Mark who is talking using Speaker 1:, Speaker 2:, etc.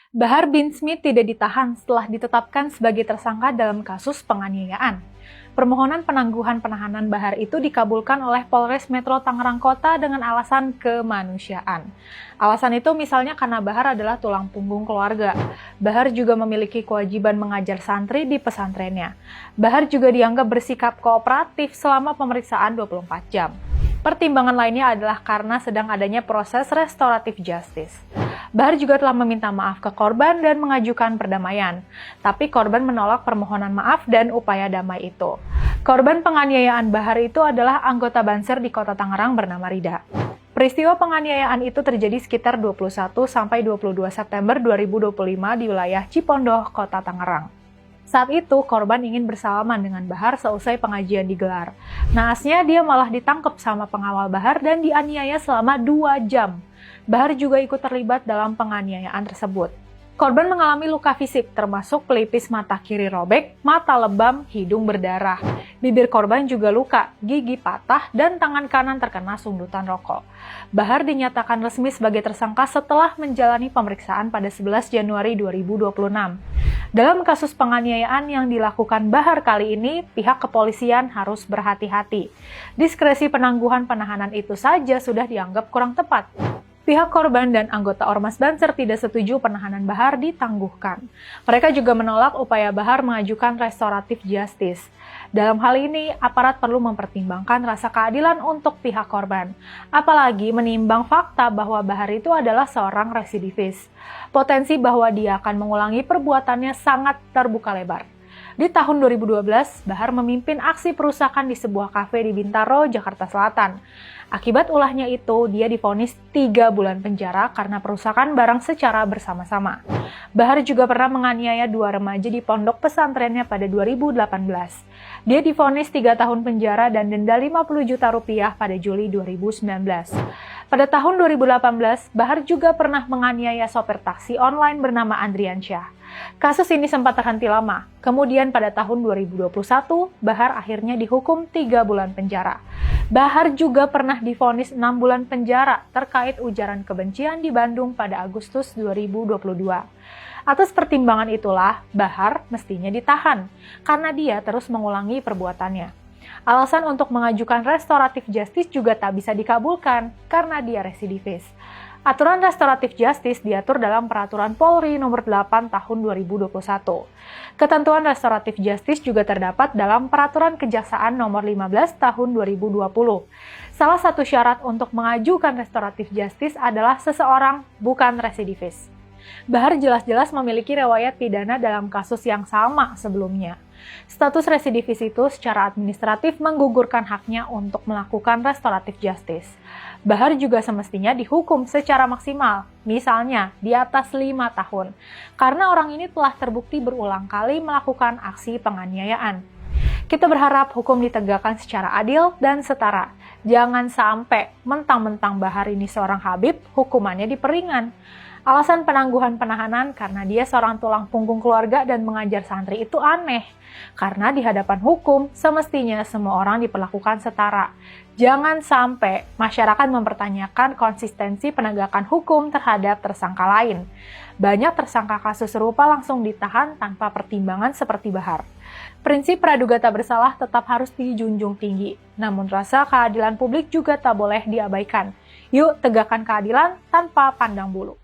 Speaker 1: Bahar bin Smith tidak ditahan setelah ditetapkan sebagai tersangka dalam kasus penganiayaan. Permohonan penangguhan penahanan Bahar itu dikabulkan oleh Polres Metro Tangerang Kota dengan alasan kemanusiaan. Alasan itu misalnya karena Bahar adalah tulang punggung keluarga. Bahar juga memiliki kewajiban mengajar santri di pesantrennya. Bahar juga dianggap bersikap kooperatif selama pemeriksaan 24 jam. Pertimbangan lainnya adalah karena sedang adanya proses restoratif justice. Bahar juga telah meminta maaf ke korban dan mengajukan perdamaian. Tapi korban menolak permohonan maaf dan upaya damai itu. Korban penganiayaan Bahar itu adalah anggota Banser di Kota Tangerang bernama Rida. Peristiwa penganiayaan itu terjadi sekitar 21 sampai 22 September 2025 di wilayah Cipondoh, Kota Tangerang. Saat itu, korban ingin bersalaman dengan Bahar seusai pengajian digelar. Naasnya, dia malah ditangkap sama pengawal Bahar dan dianiaya selama 2 jam. Bahar juga ikut terlibat dalam penganiayaan tersebut. Korban mengalami luka fisik, termasuk pelipis mata kiri robek, mata lebam, hidung berdarah. Bibir korban juga luka, gigi patah, dan tangan kanan terkena sundutan rokok. Bahar dinyatakan resmi sebagai tersangka setelah menjalani pemeriksaan pada 11 Januari 2026. Dalam kasus penganiayaan yang dilakukan Bahar kali ini, pihak kepolisian harus berhati-hati. Diskresi penangguhan penahanan itu saja sudah dianggap kurang tepat. Pihak korban dan anggota Ormas Banser tidak setuju penahanan Bahar ditangguhkan. Mereka juga menolak upaya Bahar mengajukan restoratif justice. Dalam hal ini, aparat perlu mempertimbangkan rasa keadilan untuk pihak korban. Apalagi menimbang fakta bahwa Bahar itu adalah seorang residivis. Potensi bahwa dia akan mengulangi perbuatannya sangat terbuka lebar. Di tahun 2012, Bahar memimpin aksi perusakan di sebuah kafe di Bintaro, Jakarta Selatan. Akibat ulahnya itu, dia divonis 3 bulan penjara karena perusakan barang secara bersama-sama. Bahar juga pernah menganiaya 2 remaja di pondok pesantrennya pada 2018. Dia divonis 3 tahun penjara dan denda 50 juta rupiah pada Juli 2019. Pada tahun 2018, Bahar juga pernah menganiaya sopir taksi online bernama Andriansyah. Kasus ini sempat terhenti lama. Kemudian pada tahun 2021, Bahar akhirnya dihukum 3 bulan penjara. Bahar juga pernah divonis 6 bulan penjara terkait ujaran kebencian di Bandung pada Agustus 2022. Atas pertimbangan itulah, Bahar mestinya ditahan karena dia terus mengulangi perbuatannya. Alasan untuk mengajukan restoratif justice juga tak bisa dikabulkan karena dia residivis. Aturan restoratif justice diatur dalam Peraturan Polri Nomor 8 Tahun 2021. Ketentuan restoratif justice juga terdapat dalam Peraturan Kejaksaan Nomor 15 Tahun 2020. Salah satu syarat untuk mengajukan restoratif justice adalah seseorang bukan residivis. Bahar jelas-jelas memiliki riwayat pidana dalam kasus yang sama sebelumnya. Status residivis itu secara administratif menggugurkan haknya untuk melakukan restoratif justice. Bahar juga semestinya dihukum secara maksimal, misalnya di atas 5 tahun, karena orang ini telah terbukti berulang kali melakukan aksi penganiayaan. Kita berharap hukum ditegakkan secara adil dan setara. Jangan sampai mentang-mentang Bahar ini seorang Habib, hukumannya diperingan. Alasan penangguhan penahanan karena dia seorang tulang punggung keluarga dan mengajar santri itu aneh. Karena di hadapan hukum, semestinya semua orang diperlakukan setara. Jangan sampai masyarakat mempertanyakan konsistensi penegakan hukum terhadap tersangka lain. Banyak tersangka kasus serupa langsung ditahan tanpa pertimbangan seperti Bahar. Prinsip praduga tak bersalah tetap harus dijunjung tinggi. Namun rasa keadilan publik juga tak boleh diabaikan. Yuk tegakkan keadilan tanpa pandang bulu.